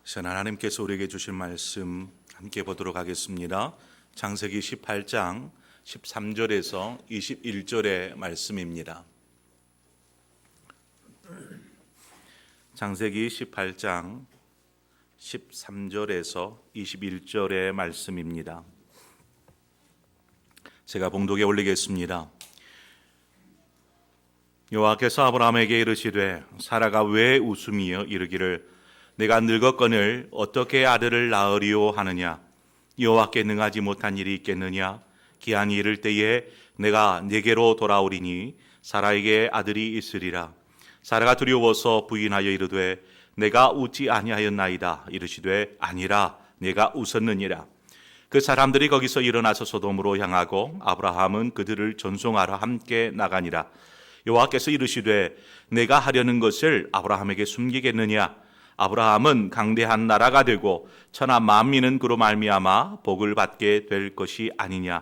선한 하나님께서 우리에게 주실 말씀 함께 보도록 하겠습니다. 창세기 18장 13절에서 21절의 말씀입니다. 창세기 18장 13절에서 21절의 말씀입니다. 제가 봉독에 올리겠습니다. 여호와께서 아브라함에게 이르시되 사라가 왜 웃으며 이르기를 내가 늙었거늘 어떻게 아들을 낳으리오 하느냐? 여호와께 능하지 못한 일이 있겠느냐? 기한이 이를 때에 내가 네게로 돌아오리니 사라에게 아들이 있으리라. 사라가 두려워서 부인하여 이르되 내가 웃지 아니하였나이다. 이르시되 아니라 내가 웃었느니라. 그 사람들이 거기서 일어나서 소돔으로 향하고 아브라함은 그들을 전송하러 함께 나가니라. 여호와께서 이르시되 내가 하려는 것을 아브라함에게 숨기겠느냐? 아브라함은 강대한 나라가 되고 천하 만민은 그로 말미암아 복을 받게 될 것이 아니냐.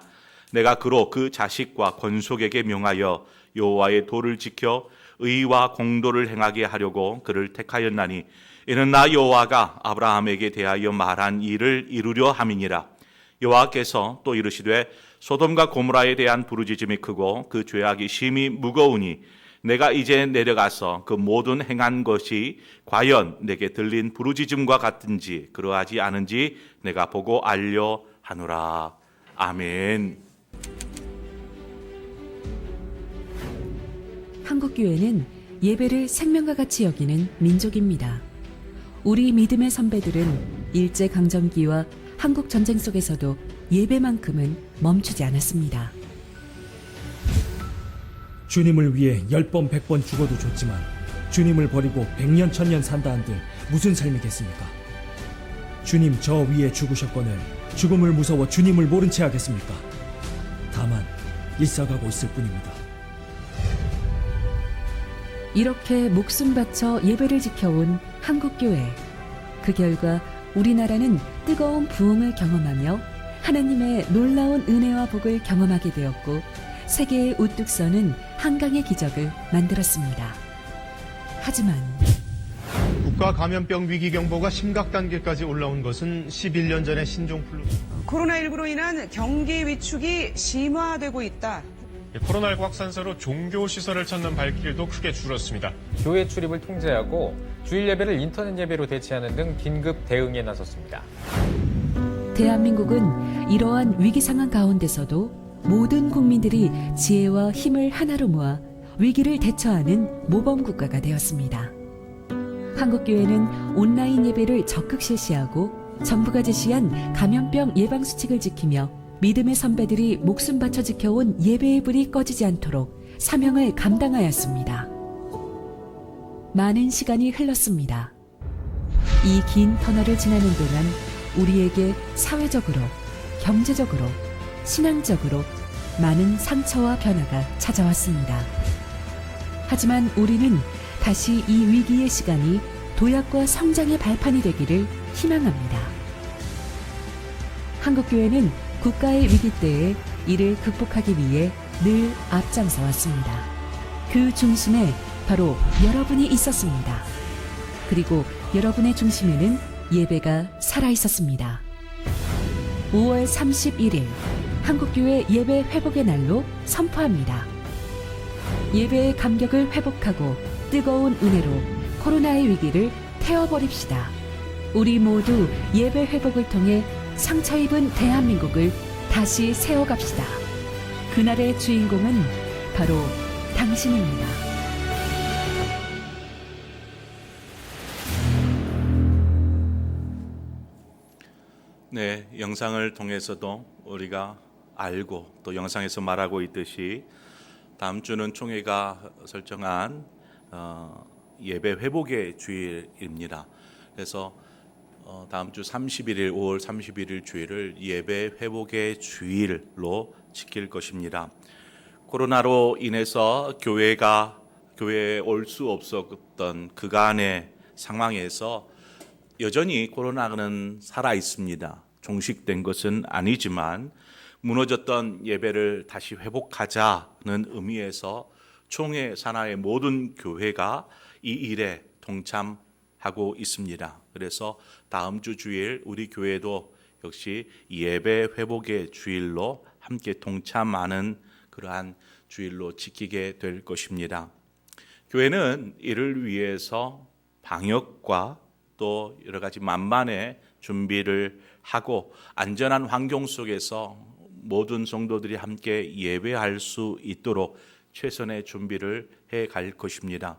내가 그로 그 자식과 권속에게 명하여 여호와의 도를 지켜 의와 공도를 행하게 하려고 그를 택하였나니 이는 나 여호와가 아브라함에게 대하여 말한 일을 이루려 함이니라. 여호와께서 또 이르시되 소돔과 고모라에 대한 부르짖음이 크고 그 죄악이 심히 무거우니 내가 이제 내려가서 그 모든 행한 것이 과연 내게 들린 부르짖음과 같은지 그러하지 않은지 내가 보고 알려 하노라. 아멘. 한국교회는 예배를 생명과 같이 여기는 민족입니다. 우리 믿음의 선배들은 일제강점기와 한국전쟁 속에서도 예배만큼은 멈추지 않았습니다. 주님을 위해 10번 100번 죽어도 좋지만 주님을 버리고 100년 1000년 산다 한들 무슨 삶이겠습니까? 주님 저 위에 죽으셨거늘 죽음을 무서워 주님을 모른 채 하겠습니까? 다만 일사가고 있을 뿐입니다. 이렇게 목숨 바쳐 예배를 지켜온 한국교회. 그 결과 우리나라는 뜨거운 부흥을 경험하며 하나님의 놀라운 은혜와 복을 경험하게 되었고 세계에 우뚝 서는 한강의 기적을 만들었습니다. 하지만 국가 감염병 위기 경보가 심각 단계까지 올라온 것은 11년 전의 신종플루. 코로나19로 인한 경기 위축이 심화되고 있다. 코로나19 확산세로 종교 시설을 찾는 발길도 크게 줄었습니다. 교회 출입을 통제하고 주일 예배를 인터넷 예배로 대체하는 등 긴급 대응에 나섰습니다. 대한민국은 이러한 위기 상황 가운데서도 모든 국민들이 지혜와 힘을 하나로 모아 위기를 대처하는 모범 국가가 되었습니다. 한국교회는 온라인 예배를 적극 실시하고 정부가 제시한 감염병 예방 수칙을 지키며 믿음의 선배들이 목숨 바쳐 지켜온 예배의 불이 꺼지지 않도록 사명을 감당하였습니다. 많은 시간이 흘렀습니다. 이 긴 터널을 지나는 동안 우리에게 사회적으로, 경제적으로, 신앙적으로 많은 상처와 변화가 찾아왔습니다. 하지만 우리는 다시 이 위기의 시간이 도약과 성장의 발판이 되기를 희망합니다. 한국교회는 국가의 위기 때에 이를 극복하기 위해 늘 앞장서 왔습니다. 그 중심에 바로 여러분이 있었습니다. 그리고 여러분의 중심에는 예배가 살아있었습니다. 5월 31일 한국교회 예배 회복의 날로 선포합니다. 예배의 감격을 회복하고 뜨거운 은혜로 코로나의 위기를 태워버립시다. 우리 모두 예배 회복을 통해 상처 입은 대한민국을 다시 세워갑시다. 그날의 주인공은 바로 당신입니다. 네, 영상을 통해서도 우리가 알고 또 영상에서 말하고 있듯이 다음 주는 총회가 설정한 예배 회복의 주일입니다. 그래서 다음 주 31일, 5월 31일 주일을 예배 회복의 주일로 지킬 것입니다. 코로나로 인해서 교회에 올 수 없었던 그간의 상황에서 여전히 코로나는 살아 있습니다. 종식된 것은 아니지만 무너졌던 예배를 다시 회복하자는 의미에서 총회 산하의 모든 교회가 이 일에 동참하겠습니다. 하고 있습니다. 그래서 다음 주 주일 우리 교회도 역시 예배 회복의 주일로 함께 동참하는 그러한 주일로 지키게 될 것입니다. 교회는 이를 위해서 방역과 또 여러 가지 만반의 준비를 하고 안전한 환경 속에서 모든 성도들이 함께 예배할 수 있도록 최선의 준비를 해 갈 것입니다.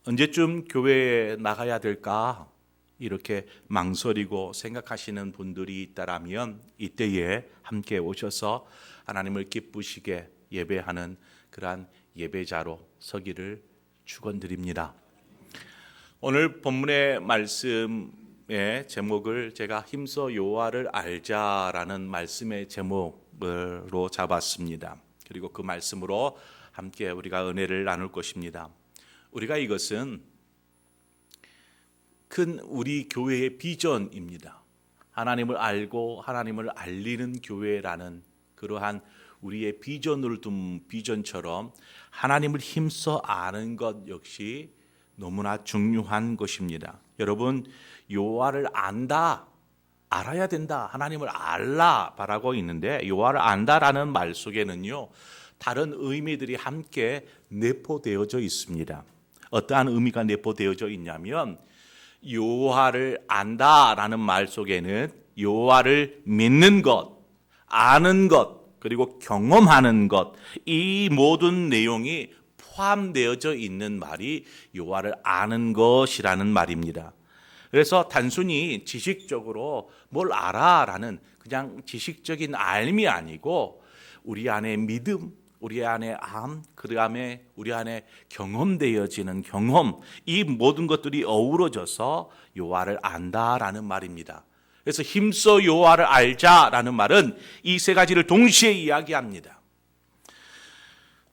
언제쯤 교회에 나가야 될까 이렇게 망설이고 생각하시는 분들이 있다라면 이때에 함께 오셔서 하나님을 기쁘시게 예배하는 그러한 예배자로 서기를 축원드립니다. 오늘 본문의 말씀의 제목을 제가 힘써 여호와를 알자라는 말씀의 제목으로 잡았습니다. 그리고 그 말씀으로 함께 우리가 은혜를 나눌 것입니다. 우리가 이것은 큰 우리 교회의 비전입니다. 하나님을 알고 하나님을 알리는 교회라는 그러한 우리의 비전을 둔 비전처럼 하나님을 힘써 아는 것 역시 너무나 중요한 것입니다. 여러분, 여호와를 안다, 알아야 된다, 하나님을 알라 바라고 있는데 여호와를 안다라는 말 속에는요 다른 의미들이 함께 내포되어져 있습니다. 어떠한 의미가 내포되어져 있냐면 여호와를 안다라는 말 속에는 여호와를 믿는 것, 아는 것, 그리고 경험하는 것, 이 모든 내용이 포함되어져 있는 말이 여호와를 아는 것이라는 말입니다. 그래서 단순히 지식적으로 뭘 알아라는 그냥 지식적인 알미 아니고 우리 안에 믿음, 우리 안에 암, 그 다음에 우리 안에 경험되어지는 경험, 이 모든 것들이 어우러져서 여호와를 안다라는 말입니다. 그래서 힘써 여호와를 알자라는 말은 이 세 가지를 동시에 이야기합니다.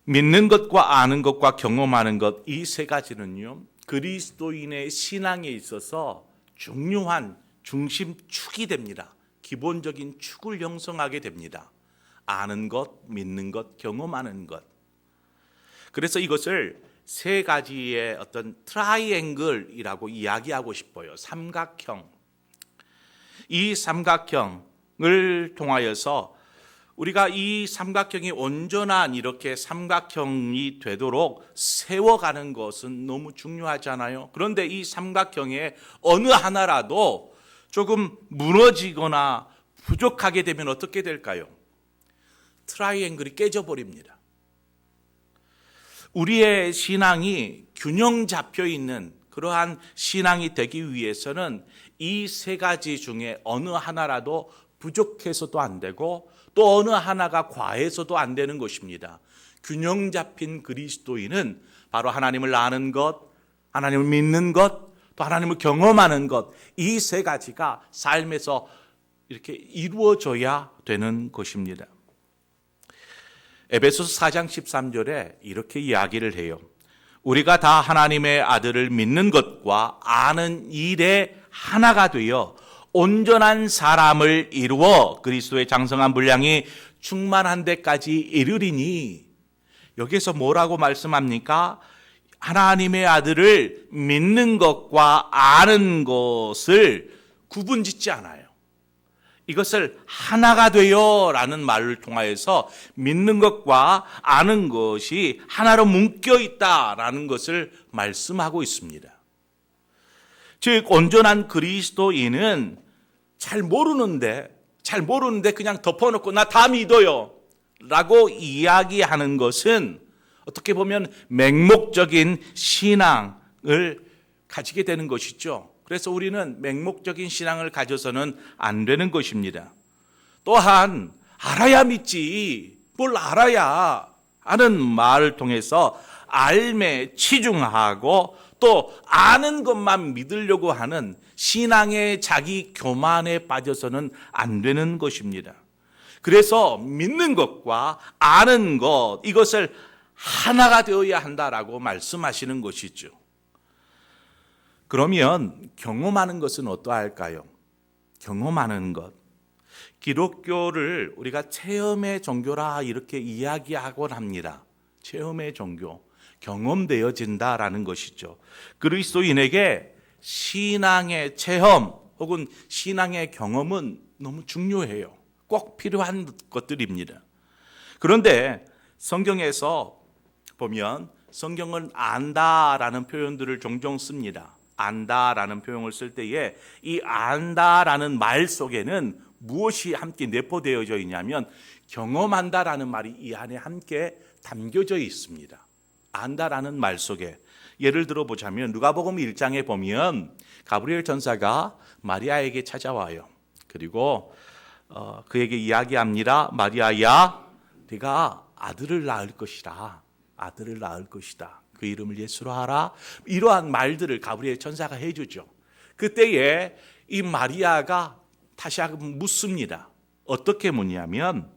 믿는 것과 아는 것과 경험하는 것, 이 세 가지는요 그리스도인의 신앙에 있어서 중요한 중심축이 됩니다. 기본적인 축을 형성하게 됩니다. 아는 것, 믿는 것, 경험하는 것. 그래서 이것을 세 가지의 어떤 트라이앵글이라고 이야기하고 싶어요. 삼각형. 이 삼각형을 통하여서 우리가 이 삼각형이 온전한 이렇게 삼각형이 되도록 세워가는 것은 너무 중요하잖아요. 그런데 이 삼각형의 어느 하나라도 조금 무너지거나 부족하게 되면 어떻게 될까요? 트라이앵글이 깨져버립니다. 우리의 신앙이 균형 잡혀 있는 그러한 신앙이 되기 위해서는 이 세 가지 중에 어느 하나라도 부족해서도 안 되고 또 어느 하나가 과해서도 안 되는 것입니다. 균형 잡힌 그리스도인은 바로 하나님을 아는 것, 하나님을 믿는 것, 또 하나님을 경험하는 것, 이 세 가지가 삶에서 이렇게 이루어져야 되는 것입니다. 에베소서 4장 13절에 이렇게 이야기를 해요. 우리가 다 하나님의 아들을 믿는 것과 아는 일에 하나가 되어 온전한 사람을 이루어 그리스도의 장성한 분량이 충만한 데까지 이르리니, 여기서 뭐라고 말씀합니까? 하나님의 아들을 믿는 것과 아는 것을 구분짓지 않아요. 이것을 하나가 되어라는 말을 통하여서 믿는 것과 아는 것이 하나로 묶여 있다라는 것을 말씀하고 있습니다. 즉 온전한 그리스도인은 잘 모르는데 그냥 덮어놓고 나 다 믿어요 라고 이야기하는 것은 어떻게 보면 맹목적인 신앙을 가지게 되는 것이죠. 그래서 우리는 맹목적인 신앙을 가져서는 안 되는 것입니다. 또한 알아야 믿지, 뭘 알아야 하는 말을 통해서 알매 치중하고 또 아는 것만 믿으려고 하는 신앙의 자기 교만에 빠져서는 안 되는 것입니다. 그래서 믿는 것과 아는 것, 이것을 하나가 되어야 한다라고 말씀하시는 것이죠. 그러면 경험하는 것은 어떠할까요? 경험하는 것. 기독교를 우리가 체험의 종교라 이렇게 이야기하곤 합니다. 체험의 종교. 경험되어진다라는 것이죠. 그리스도인에게 신앙의 체험 혹은 신앙의 경험은 너무 중요해요. 꼭 필요한 것들입니다. 그런데 성경에서 보면 성경은 안다라는 표현들을 종종 씁니다. 안다라는 표현을 쓸 때에 이 안다라는 말 속에는 무엇이 함께 내포되어져 있냐면 경험한다라는 말이 이 안에 함께 담겨져 있습니다. 안다라는 말 속에 예를 들어 보자면 누가복음 1장에 보면 가브리엘 전사가 마리아에게 찾아와요. 그리고 그에게 이야기합니다. 마리아야, 네가 아들을 낳을 것이다. 아들을 낳을 것이다. 그 이름을 예수로 하라. 이러한 말들을 가브리엘 천사가 해주죠. 그때에 이 마리아가 다시 한번 묻습니다. 어떻게 묻냐면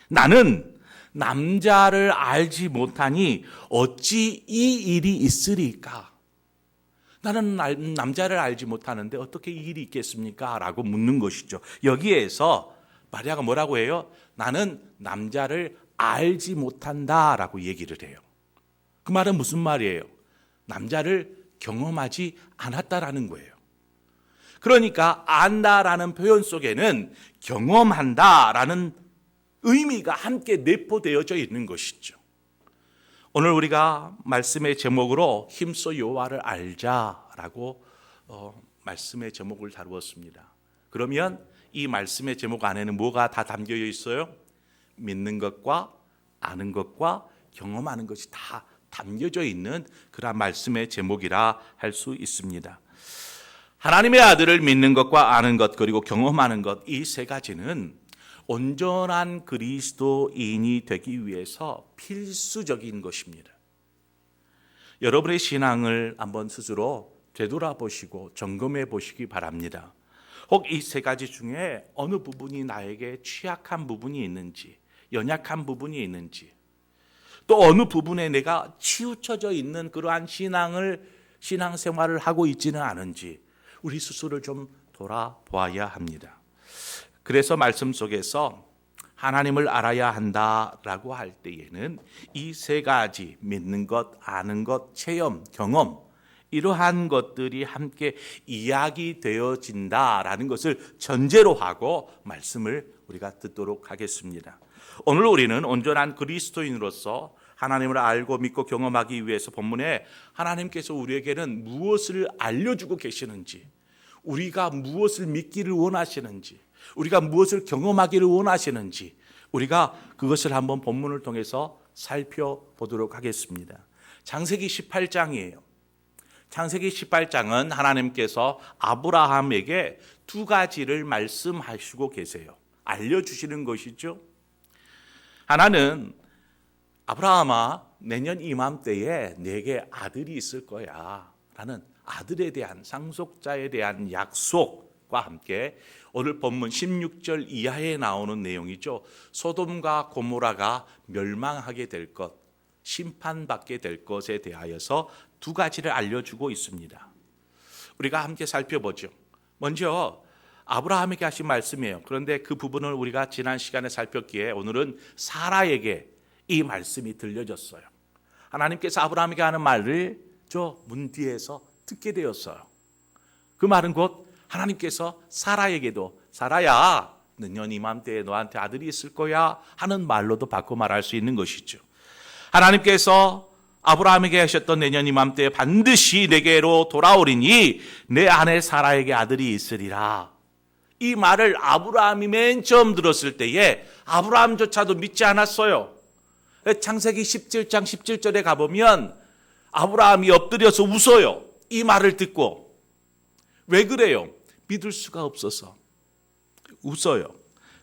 나는 남자를 알지 못하니 어찌 이 일이 있으리까? 나는 남자를 알지 못하는데 어떻게 이 일이 있겠습니까? 라고 묻는 것이죠. 여기에서 마리아가 뭐라고 해요? 나는 남자를 알지 못한다라고 얘기를 해요. 그 말은 무슨 말이에요? 남자를 경험하지 않았다라는 거예요. 그러니까 안다라는 표현 속에는 경험한다라는 의미가 함께 내포되어져 있는 것이죠. 오늘 우리가 말씀의 제목으로 힘써 여호와를 알자라고 말씀의 제목을 다루었습니다. 그러면 이 말씀의 제목 안에는 뭐가 다 담겨 있어요? 믿는 것과 아는 것과 경험하는 것이 다 담겨져 있는 그런 말씀의 제목이라 할 수 있습니다. 하나님의 아들을 믿는 것과 아는 것 그리고 경험하는 것, 이 세 가지는 온전한 그리스도인이 되기 위해서 필수적인 것입니다. 여러분의 신앙을 한번 스스로 되돌아보시고 점검해 보시기 바랍니다. 혹 이 세 가지 중에 어느 부분이 나에게 취약한 부분이 있는지, 연약한 부분이 있는지, 또 어느 부분에 내가 치우쳐져 있는 그러한 신앙생활을 하고 있지는 않은지 우리 스스로를 좀 돌아보아야 합니다. 그래서 말씀 속에서 하나님을 알아야 한다라고 할 때에는 이 세 가지 믿는 것, 아는 것, 체험, 경험 이러한 것들이 함께 이야기되어진다라는 것을 전제로 하고 말씀을 우리가 듣도록 하겠습니다. 오늘 우리는 온전한 그리스도인으로서 하나님을 알고 믿고 경험하기 위해서 본문에 하나님께서 우리에게는 무엇을 알려주고 계시는지, 우리가 무엇을 믿기를 원하시는지, 우리가 무엇을 경험하기를 원하시는지 우리가 그것을 한번 본문을 통해서 살펴보도록 하겠습니다. 창세기 18장이에요. 창세기 18장은 하나님께서 아브라함에게 두 가지를 말씀하시고 계세요. 알려주시는 것이죠. 하나는 아브라함아, 내년 이맘때에 내게 아들이 있을 거야 라는 아들에 대한, 상속자에 대한 약속과 함께 오늘 본문 16절 이하에 나오는 내용이죠. 소돔과 고모라가 멸망하게 될 것, 심판받게 될 것에 대하여서 두 가지를 알려주고 있습니다. 우리가 함께 살펴보죠. 먼저 아브라함에게 하신 말씀이에요. 그런데 그 부분을 우리가 지난 시간에 살폈기에 오늘은 사라에게 이 말씀이 들려졌어요. 하나님께서 아브라함에게 하는 말을 저 문 뒤에서 듣게 되었어요. 그 말은 곧 하나님께서 사라에게도 사라야, 내년 이맘때에 너한테 아들이 있을 거야 하는 말로도 바꿔 말할 수 있는 것이죠. 하나님께서 아브라함에게 하셨던 내년 이맘때에 반드시 내게로 돌아오리니 내 아내 사라에게 아들이 있으리라. 이 말을 아브라함이 맨 처음 들었을 때에 아브라함조차도 믿지 않았어요. 창세기 17장 17절에 가보면 아브라함이 엎드려서 웃어요. 이 말을 듣고. 왜 그래요? 믿을 수가 없어서 웃어요.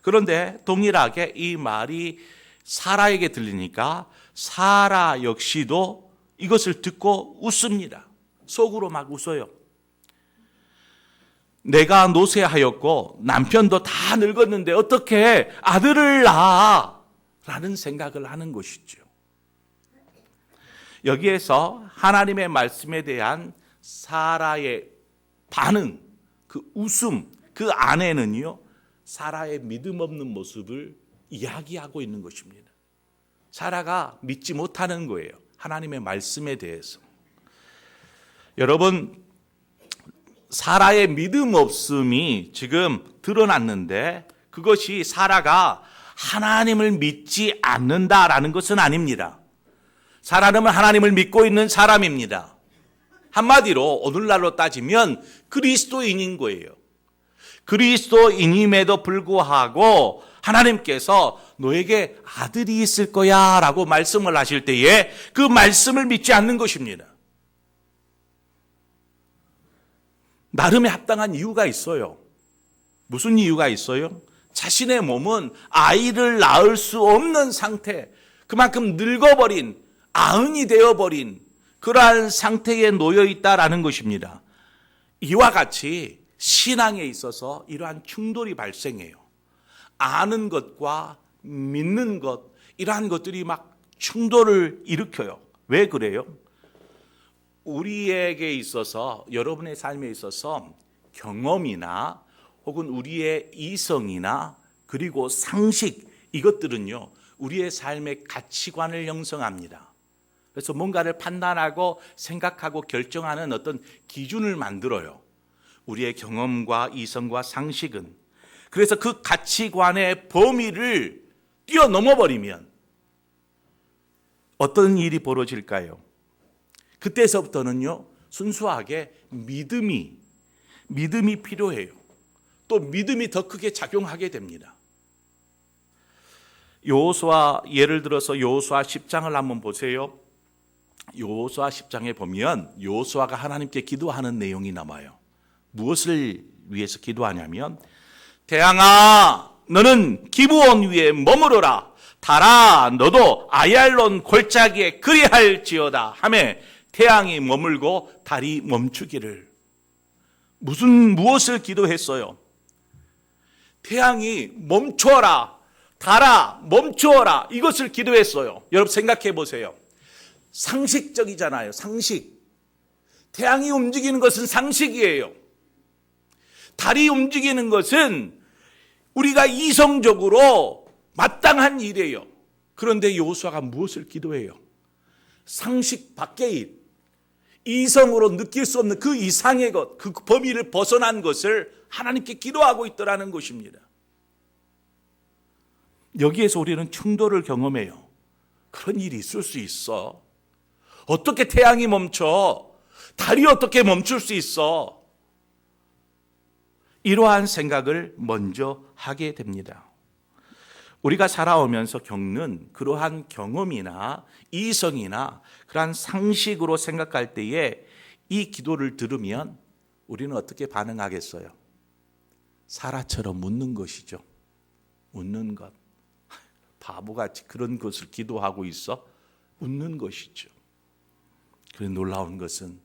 그런데 동일하게 이 말이 사라에게 들리니까 사라 역시도 이것을 듣고 웃습니다. 속으로 막 웃어요. 내가 노쇠하였고 남편도 다 늙었는데 어떻게 아들을 낳아? 라는 생각을 하는 것이죠. 여기에서 하나님의 말씀에 대한 사라의 반응, 그 웃음, 그 안에는요, 사라의 믿음 없는 모습을 이야기하고 있는 것입니다. 사라가 믿지 못하는 거예요. 하나님의 말씀에 대해서. 여러분, 사라의 믿음 없음이 지금 드러났는데 그것이 사라가 하나님을 믿지 않는다라는 것은 아닙니다. 사라는 하나님을 믿고 있는 사람입니다. 한마디로 오늘날로 따지면 그리스도인인 거예요. 그리스도인임에도 불구하고 하나님께서 너에게 아들이 있을 거야 라고 말씀을 하실 때에 그 말씀을 믿지 않는 것입니다. 나름의 합당한 이유가 있어요. 무슨 이유가 있어요? 자신의 몸은 아이를 낳을 수 없는 상태, 그만큼 늙어버린, 아흔이 되어버린 그러한 상태에 놓여 있다라는 것입니다. 이와 같이 신앙에 있어서 이러한 충돌이 발생해요. 아는 것과 믿는 것, 이러한 것들이 막 충돌을 일으켜요. 왜 그래요? 우리에게 있어서, 여러분의 삶에 있어서 경험이나 혹은 우리의 이성이나 그리고 상식, 이것들은요, 우리의 삶의 가치관을 형성합니다. 그래서 뭔가를 판단하고 생각하고 결정하는 어떤 기준을 만들어요. 우리의 경험과 이성과 상식은. 그래서 그 가치관의 범위를 뛰어넘어 버리면 어떤 일이 벌어질까요? 그때서부터는요, 순수하게 믿음이 필요해요. 또 믿음이 더 크게 작용하게 됩니다. 여호수아, 예를 들어서 여호수아 10장을 한번 보세요. 여호수아 10장에 보면 여호수아가 하나님께 기도하는 내용이 나와요. 무엇을 위해서 기도하냐면, 태양아 너는 기브온 위에 머무르라. 달아 너도 아얄론 골짜기에 그리할지어다 하매 태양이 머물고 달이 멈추기를. 무엇을 기도했어요? 태양이 멈춰라, 달아 멈추어라, 이것을 기도했어요. 여러분 생각해 보세요. 상식적이잖아요. 상식. 태양이 움직이는 것은 상식이에요. 달이 움직이는 것은 우리가 이성적으로 마땅한 일이에요. 그런데 여호수아가 무엇을 기도해요? 상식 밖의 일, 이성으로 느낄 수 없는 그 이상의 것, 그 범위를 벗어난 것을 하나님께 기도하고 있더라는 것입니다. 여기에서 우리는 충돌을 경험해요. 그런 일이 있을 수 있어. 어떻게 태양이 멈춰? 달이 어떻게 멈출 수 있어? 이러한 생각을 먼저 하게 됩니다. 우리가 살아오면서 겪는 그러한 경험이나 이성이나 그러한 상식으로 생각할 때에 이 기도를 들으면 우리는 어떻게 반응하겠어요? 사라처럼 묻는 것이죠. 웃는 것. 바보같이 그런 것을 기도하고 있어? 웃는 것이죠. 그런데 놀라운 것은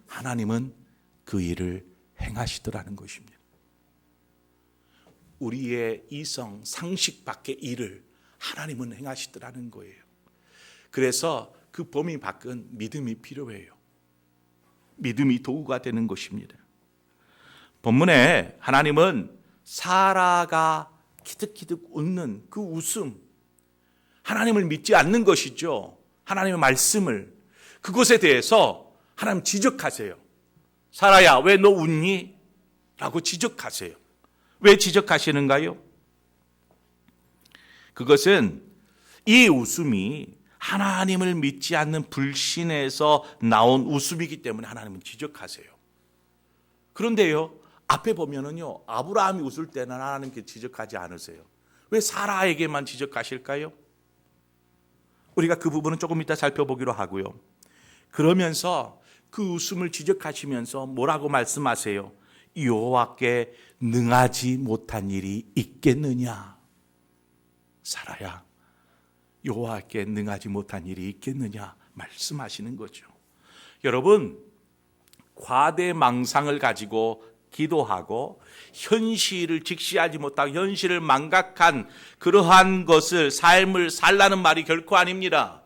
하나님은 그 일을 행하시더라는 것입니다. 우리의 이성, 상식 밖의 일을 하나님은 행하시더라는 거예요. 그래서 그 범위 밖은 믿음이 필요해요. 믿음이 도구가 되는 것입니다. 본문에 하나님은 사라가 키득키득 웃는 그 웃음, 하나님을 믿지 않는 것이죠. 하나님의 말씀을, 그것에 대해서 하나님 지적하세요. 사라야, 왜 너 웃니? 라고 지적하세요. 왜 지적하시는가요? 그것은 이 웃음이 하나님을 믿지 않는 불신에서 나온 웃음이기 때문에 하나님은 지적하세요. 그런데요, 앞에 보면은요, 아브라함이 웃을 때는 하나님께 지적하지 않으세요. 왜 사라에게만 지적하실까요? 우리가 그 부분은 조금 이따 살펴보기로 하고요. 그러면서 그 웃음을 지적하시면서 뭐라고 말씀하세요? 여호와께 능하지 못한 일이 있겠느냐? 사라야, 여호와께 능하지 못한 일이 있겠느냐? 말씀하시는 거죠. 여러분, 과대망상을 가지고 기도하고 현실을 직시하지 못하고 현실을 망각한 그러한 것을, 삶을 살라는 말이 결코 아닙니다.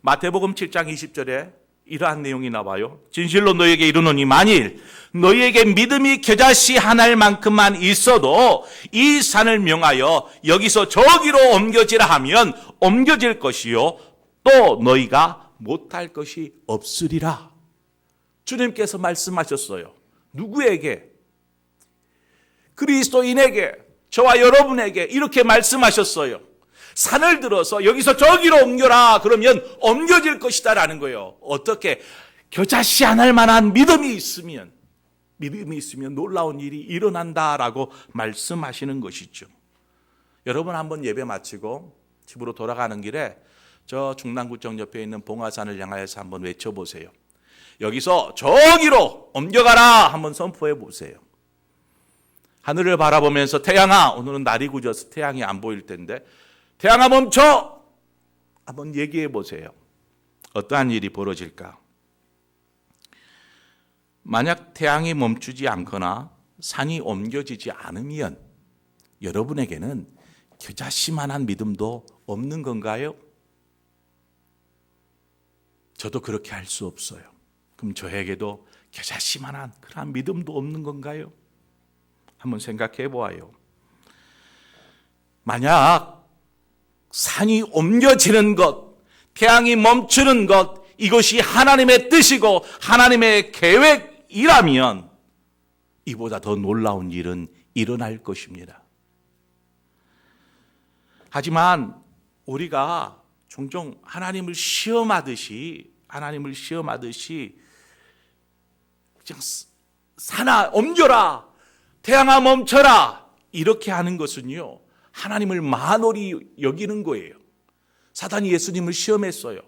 마태복음 7장 20절에 이러한 내용이 나와요. 진실로 너희에게 이르노니 만일 너희에게 믿음이 겨자씨 한 알만큼만 있어도 이 산을 명하여 여기서 저기로 옮겨지라 하면 옮겨질 것이요 또 너희가 못할 것이 없으리라. 주님께서 말씀하셨어요. 누구에게? 그리스도인에게, 저와 여러분에게 이렇게 말씀하셨어요. 산을 들어서 여기서 저기로 옮겨라. 그러면 옮겨질 것이다라는 거예요. 어떻게? 겨자씨 안 할 만한 믿음이 있으면 놀라운 일이 일어난다라고 말씀하시는 것이죠. 여러분 한번 예배 마치고 집으로 돌아가는 길에 저 중랑구청 옆에 있는 봉화산을 향하여서 한번 외쳐보세요. 여기서 저기로 옮겨가라 한번 선포해 보세요. 하늘을 바라보면서 태양아, 오늘은 날이 굳어서 태양이 안 보일 텐데 태양아 멈춰! 한번 얘기해 보세요. 어떠한 일이 벌어질까? 만약 태양이 멈추지 않거나 산이 옮겨지지 않으면 여러분에게는 겨자씨만한 믿음도 없는 건가요? 저도 그렇게 할 수 없어요. 그럼 저에게도 겨자씨만한 그런 믿음도 없는 건가요? 한번 생각해 보아요. 만약 산이 옮겨지는 것, 태양이 멈추는 것, 이것이 하나님의 뜻이고 하나님의 계획이라면 이보다 더 놀라운 일은 일어날 것입니다. 하지만 우리가 종종 하나님을 시험하듯이 그냥 산아 옮겨라, 태양아 멈춰라 이렇게 하는 것은요, 하나님을 만홀히 여기는 거예요. 사단이 예수님을 시험했어요.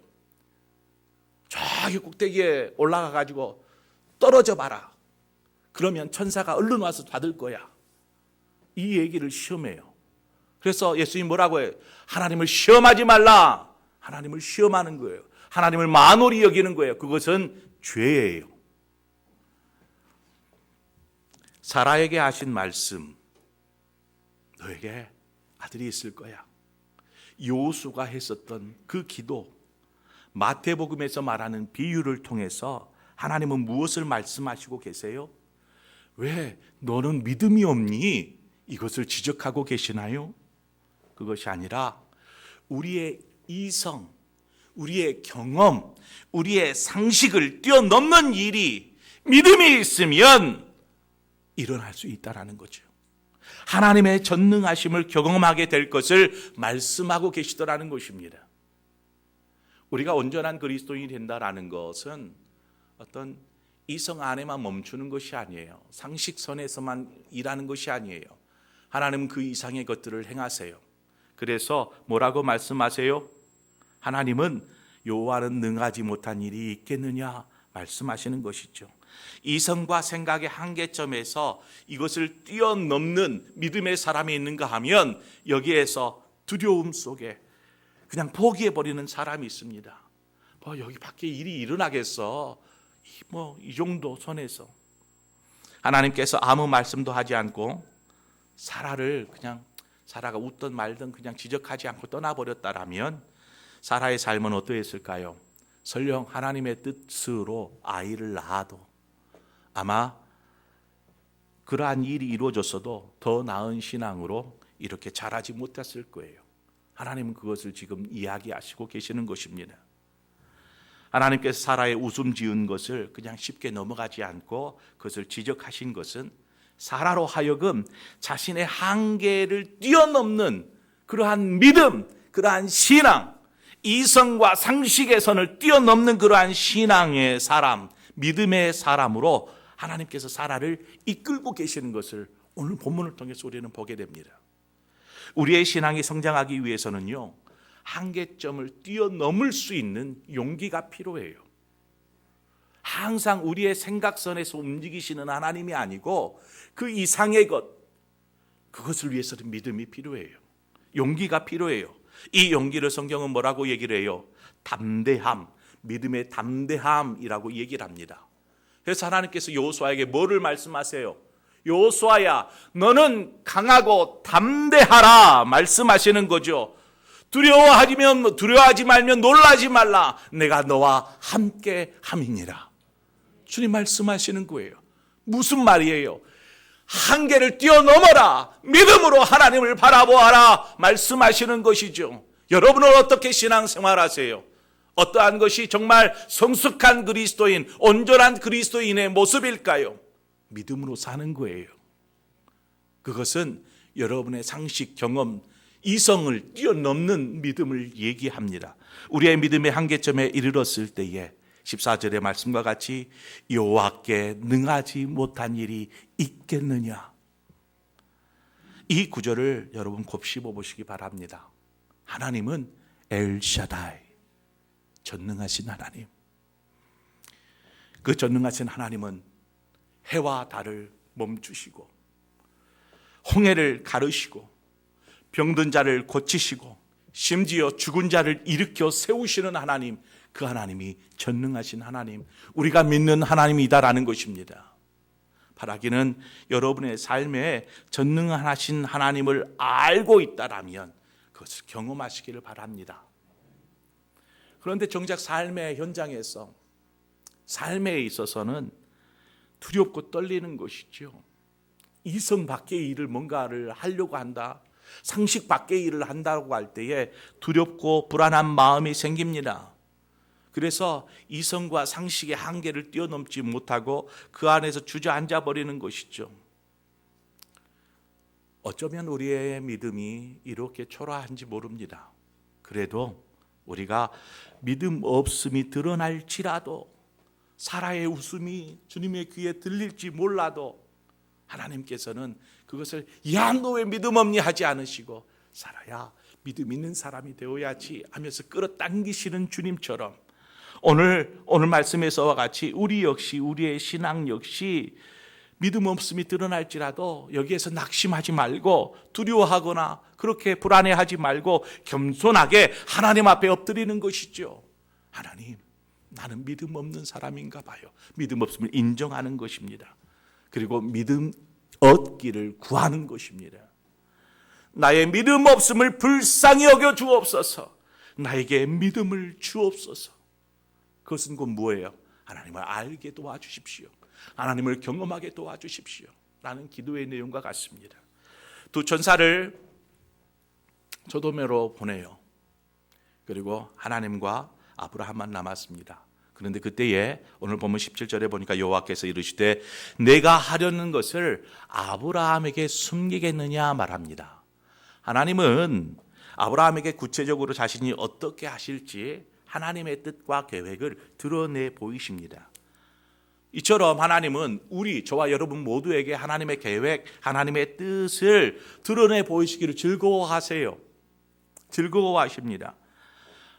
저기 꼭대기에 올라가 가지고 떨어져 봐라. 그러면 천사가 얼른 와서 받을 거야. 이 얘기를 시험해요. 그래서 예수님 뭐라고 해요? 하나님을 시험하지 말라. 하나님을 시험하는 거예요. 하나님을 만홀히 여기는 거예요. 그것은 죄예요. 사라에게 하신 말씀, 너에게 아들이 있을 거야. 요수가 했었던 그 기도, 마태복음에서 말하는 비유를 통해서 하나님은 무엇을 말씀하시고 계세요? 왜 너는 믿음이 없니? 이것을 지적하고 계시나요? 그것이 아니라 우리의 이성, 우리의 경험, 우리의 상식을 뛰어넘는 일이 믿음이 있으면 일어날 수 있다는 거죠. 하나님의 전능하심을 경험하게 될 것을 말씀하고 계시더라는 것입니다. 우리가 온전한 그리스도인이 된다라는 것은 어떤 이성 안에만 멈추는 것이 아니에요. 상식선에서만 일하는 것이 아니에요. 하나님은 그 이상의 것들을 행하세요. 그래서 뭐라고 말씀하세요? 하나님은 여호와는 능하지 못한 일이 있겠느냐 말씀하시는 것이죠. 이성과 생각의 한계점에서 이것을 뛰어넘는 믿음의 사람이 있는가 하면 여기에서 두려움 속에 그냥 포기해버리는 사람이 있습니다. 여기 밖에 일이 일어나겠어. 이 정도 선에서. 하나님께서 아무 말씀도 하지 않고 사라를 그냥 사라가 웃든 말든 그냥 지적하지 않고 떠나버렸다라면 사라의 삶은 어떠했을까요? 설령 하나님의 뜻으로 아이를 낳아도 아마 그러한 일이 이루어졌어도 더 나은 신앙으로 이렇게 자라지 못했을 거예요. 하나님은 그것을 지금 이야기하시고 계시는 것입니다. 하나님께서 사라의 웃음 지은 것을 그냥 쉽게 넘어가지 않고 그것을 지적하신 것은 사라로 하여금 자신의 한계를 뛰어넘는 그러한 믿음, 그러한 신앙, 이성과 상식의 선을 뛰어넘는 그러한 신앙의 사람, 믿음의 사람으로 하나님께서 사라를 이끌고 계시는 것을 오늘 본문을 통해서 우리는 보게 됩니다. 우리의 신앙이 성장하기 위해서는요, 한계점을 뛰어넘을 수 있는 용기가 필요해요. 항상 우리의 생각선에서 움직이시는 하나님이 아니고 그 이상의 것, 그것을 위해서는 믿음이 필요해요. 용기가 필요해요. 이 용기를 성경은 뭐라고 얘기를 해요? 담대함, 믿음의 담대함이라고 얘기를 합니다. 그래서 하나님께서 여호수아에게 뭐를 말씀하세요? 여호수아야, 너는 강하고 담대하라 말씀하시는 거죠. 두려워하지 말면 놀라지 말라. 내가 너와 함께 함이니라. 주님 말씀하시는 거예요. 무슨 말이에요? 한계를 뛰어넘어라. 믿음으로 하나님을 바라보아라 말씀하시는 것이죠. 여러분은 어떻게 신앙생활하세요? 어떠한 것이 정말 성숙한 그리스도인, 온전한 그리스도인의 모습일까요? 믿음으로 사는 거예요. 그것은 여러분의 상식, 경험, 이성을 뛰어넘는 믿음을 얘기합니다. 우리의 믿음의 한계점에 이르렀을 때에 14절의 말씀과 같이 여호와께 능하지 못한 일이 있겠느냐. 이 구절을 여러분 곱씹어 보시기 바랍니다. 하나님은 엘샤다이, 전능하신 하나님. 그 전능하신 하나님은 해와 달을 멈추시고 홍해를 가르시고 병든 자를 고치시고 심지어 죽은 자를 일으켜 세우시는 하나님, 그 하나님이 전능하신 하나님, 우리가 믿는 하나님이다라는 것입니다. 바라기는 여러분의 삶에 전능하신 하나님을 알고 있다라면 그것을 경험하시기를 바랍니다. 그런데 정작 삶의 현장에서, 삶에 있어서는 두렵고 떨리는 것이죠. 이성 밖의 일을 뭔가를 하려고 한다, 상식 밖의 일을 한다고 할 때에 두렵고 불안한 마음이 생깁니다. 그래서 이성과 상식의 한계를 뛰어넘지 못하고 그 안에서 주저앉아 버리는 것이죠. 어쩌면 우리의 믿음이 이렇게 초라한지 모릅니다. 그래도 우리가 믿음 없음이 드러날지라도, 사라의 웃음이 주님의 귀에 들릴지 몰라도 하나님께서는 그것을 야, 너 왜 믿음 없니 하지 않으시고, 사라야, 믿음 있는 사람이 되어야지 하면서 끌어당기시는 주님처럼 오늘 말씀에서와 같이 우리 역시, 우리의 신앙 역시 믿음 없음이 드러날지라도 여기에서 낙심하지 말고 두려워하거나 그렇게 불안해하지 말고 겸손하게 하나님 앞에 엎드리는 것이죠. 하나님, 나는 믿음 없는 사람인가 봐요. 믿음 없음을 인정하는 것입니다. 그리고 믿음 얻기를 구하는 것입니다. 나의 믿음 없음을 불쌍히 여겨 주옵소서. 나에게 믿음을 주옵소서. 그것은 곧 뭐예요? 하나님을 알게 도와주십시오. 하나님을 경험하게 도와주십시오. 라는 기도의 내용과 같습니다. 두 천사를 소돔으로 보내요. 그리고 하나님과 아브라함만 남았습니다. 그런데 그때에 오늘 보면 17절에 보니까 여호와께서 이르시되 내가 하려는 것을 아브라함에게 숨기겠느냐 말합니다. 하나님은 아브라함에게 구체적으로 자신이 어떻게 하실지 하나님의 뜻과 계획을 드러내 보이십니다. 이처럼 하나님은 저와 여러분 모두에게 하나님의 계획, 하나님의 뜻을 드러내 보이시기를 즐거워하세요. 즐거워하십니다.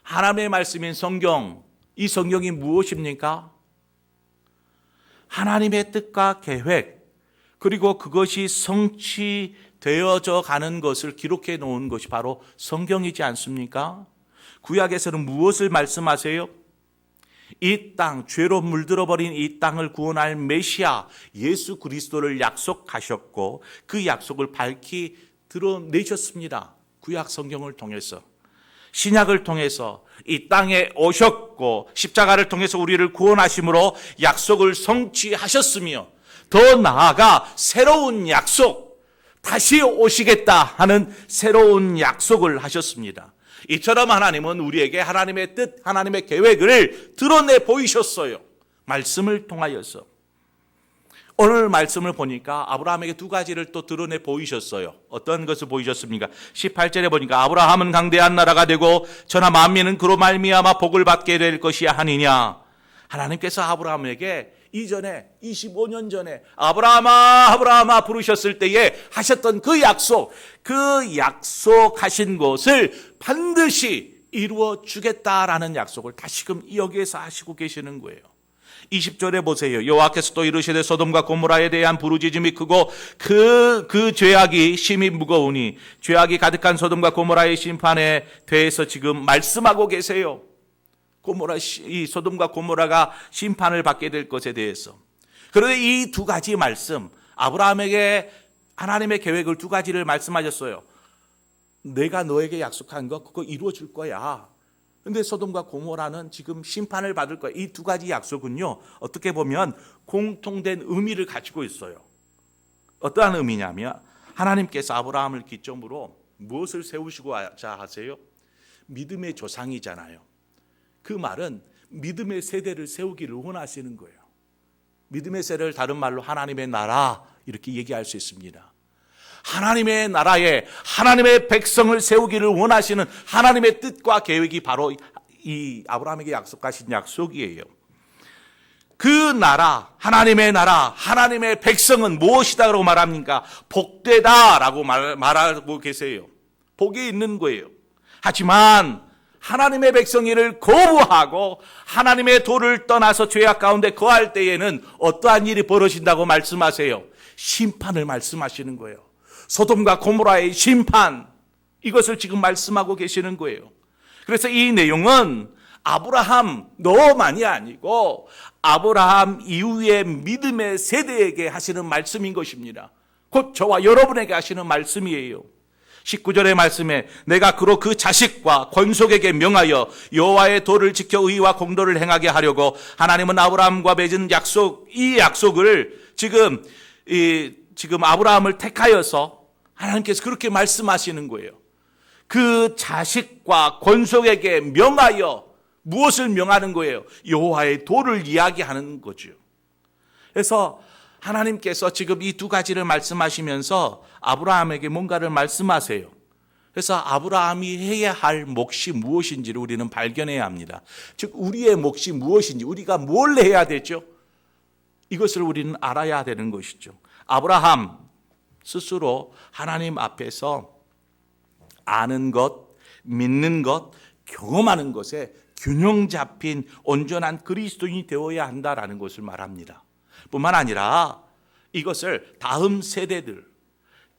하나님의 말씀인 성경, 이 성경이 무엇입니까? 하나님의 뜻과 계획, 그리고 그것이 성취되어져 가는 것을 기록해 놓은 것이 바로 성경이지 않습니까? 구약에서는 무엇을 말씀하세요? 이 땅, 죄로 물들어버린 이 땅을 구원할 메시아 예수 그리스도를 약속하셨고 그 약속을 밝히 드러내셨습니다. 구약 성경을 통해서, 신약을 통해서 이 땅에 오셨고 십자가를 통해서 우리를 구원하심으로 약속을 성취하셨으며, 더 나아가 새로운 약속, 다시 오시겠다 하는 새로운 약속을 하셨습니다. 이처럼 하나님은 우리에게 하나님의 뜻, 하나님의 계획을 드러내 보이셨어요. 말씀을 통하여서. 오늘 말씀을 보니까 아브라함에게 두 가지를 또 드러내 보이셨어요. 어떤 것을 보이셨습니까? 18절에 보니까 아브라함은 강대한 나라가 되고 저나 만민은 그로 말미암아 복을 받게 될 것이야 하니냐. 하나님께서 아브라함에게 이전에 25년 전에 아브라함아 아브라함아 부르셨을 때에 하셨던 그 약속하신 것을 반드시 이루어 주겠다라는 약속을 다시금 여기에서 하시고 계시는 거예요. 20절에 보세요. 여호와께서 또 이르시되 소돔과 고모라에 대한 부르짖음이 크고 그 죄악이 심히 무거우니, 죄악이 가득한 소돔과 고모라의 심판에 대해서 지금 말씀하고 계세요. 이 소돔과 고모라가 심판을 받게 될 것에 대해서. 그런데 이 두 가지 말씀, 아브라함에게 하나님의 계획을 두 가지를 말씀하셨어요. 내가 너에게 약속한 거 그거 이루어 줄 거야. 근데 소돔과 고모라는 지금 심판을 받을 거야. 이 두 가지 약속은요, 어떻게 보면 공통된 의미를 가지고 있어요. 어떠한 의미냐면, 하나님께서 아브라함을 기점으로 무엇을 세우시고 하세요? 믿음의 조상이잖아요. 그 말은 믿음의 세대를 세우기를 원하시는 거예요. 믿음의 세대를 다른 말로 하나님의 나라 이렇게 얘기할 수 있습니다. 하나님의 나라에 하나님의 백성을 세우기를 원하시는 하나님의 뜻과 계획이 바로 이 아브라함에게 약속하신 약속이에요. 그 나라, 하나님의 백성은 무엇이다라고 말합니까? 복되다라고 말하고 계세요. 복이 있는 거예요. 하지만 하나님의 백성이를 거부하고 하나님의 도를 떠나서 죄악 가운데 거할 때에는 어떠한 일이 벌어진다고 말씀하세요? 심판을 말씀하시는 거예요. 소돔과 고모라의 심판, 이것을 지금 말씀하고 계시는 거예요. 그래서 이 내용은 아브라함 너만이 아니고 아브라함 이후의 믿음의 세대에게 하시는 말씀인 것입니다. 곧 저와 여러분에게 하시는 말씀이에요. 19절의 말씀에 내가 그로 그 자식과 권속에게 명하여 여호와의 도를 지켜 의와 공도를 행하게 하려고 하나님은 아브라함과 맺은 약속, 이 약속을 지금 아브라함을 택하여서 하나님께서 그렇게 말씀하시는 거예요. 그 자식과 권속에게 명하여 무엇을 명하는 거예요? 여호와의 도를 이야기하는 거죠. 그래서 하나님께서 지금 이 두 가지를 말씀하시면서 아브라함에게 뭔가를 말씀하세요. 그래서 아브라함이 해야 할 몫이 무엇인지를 우리는 발견해야 합니다. 즉 우리의 몫이 무엇인지, 우리가 뭘 해야 되죠? 이것을 우리는 알아야 되는 것이죠. 아브라함 스스로 하나님 앞에서 아는 것, 믿는 것, 경험하는 것에 균형 잡힌 온전한 그리스도인이 되어야 한다라는 것을 말합니다. 뿐만 아니라 이것을 다음 세대들,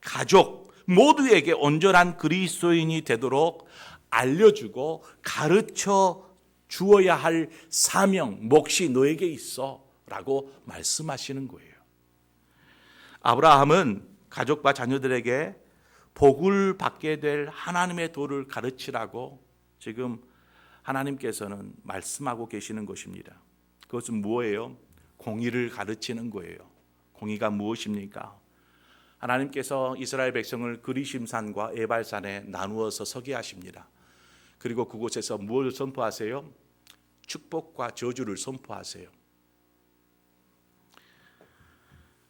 가족 모두에게 온전한 그리스도인이 되도록 알려주고 가르쳐 주어야 할 사명, 몫이 너에게 있어 라고 말씀하시는 거예요. 아브라함은 가족과 자녀들에게 복을 받게 될 하나님의 도를 가르치라고 지금 하나님께서는 말씀하고 계시는 것입니다. 그것은 뭐예요? 공의를 가르치는 거예요. 공의가 무엇입니까? 하나님께서 이스라엘 백성을 그리심산과 에발산에 나누어서 서게 하십니다. 그리고 그곳에서 무엇을 선포하세요? 축복과 저주를 선포하세요.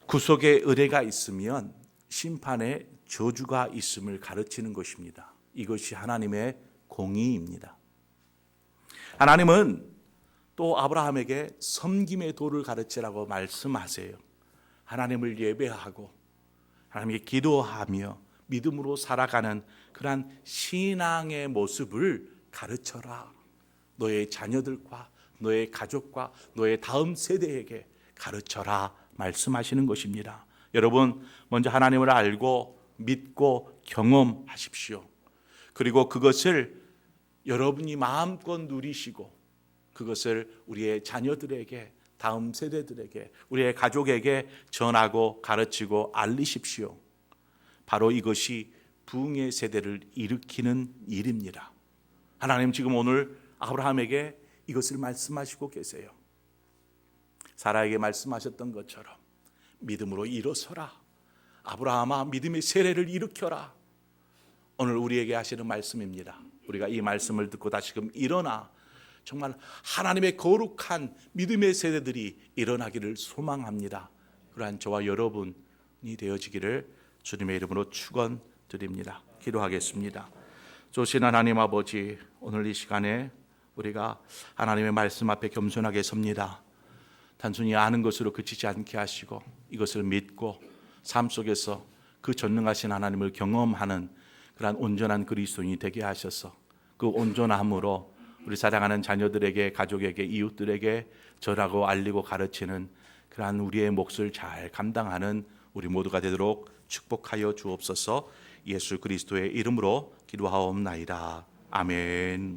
구속의 은혜가 있으면 심판의 저주가 있음을 가르치는 것입니다. 이것이 하나님의 공의입니다. 하나님은 또 아브라함에게 섬김의 도를 가르치라고 말씀하세요. 하나님을 예배하고 하나님께 기도하며 믿음으로 살아가는 그러한 신앙의 모습을 가르쳐라. 너의 자녀들과 너의 가족과 너의 다음 세대에게 가르쳐라 말씀하시는 것입니다. 여러분 먼저 하나님을 알고 믿고 경험하십시오. 그리고 그것을 여러분이 마음껏 누리시고 그것을 우리의 자녀들에게, 다음 세대들에게, 우리의 가족에게 전하고 가르치고 알리십시오. 바로 이것이 부흥의 세대를 일으키는 일입니다. 하나님 지금 오늘 아브라함에게 이것을 말씀하시고 계세요. 사라에게 말씀하셨던 것처럼 믿음으로 일어서라. 아브라함아 믿음의 세례를 일으켜라. 오늘 우리에게 하시는 말씀입니다. 우리가 이 말씀을 듣고 다시금 일어나 정말 하나님의 거룩한 믿음의 세대들이 일어나기를 소망합니다. 그러한 저와 여러분이 되어지기를 주님의 이름으로 축원드립니다. 기도하겠습니다. 좋으신 하나님 아버지, 오늘 이 시간에 우리가 하나님의 말씀 앞에 겸손하게 섭니다. 단순히 아는 것으로 그치지 않게 하시고 이것을 믿고 삶 속에서 그 전능하신 하나님을 경험하는 그러한 온전한 그리스도인이 되게 하셔서 그 온전함으로 우리 사랑하는 자녀들에게, 가족에게, 이웃들에게 전하고 알리고 가르치는 그러한 우리의 몫을 잘 감당하는 우리 모두가 되도록 축복하여 주옵소서. 예수 그리스도의 이름으로 기도하옵나이다. 아멘.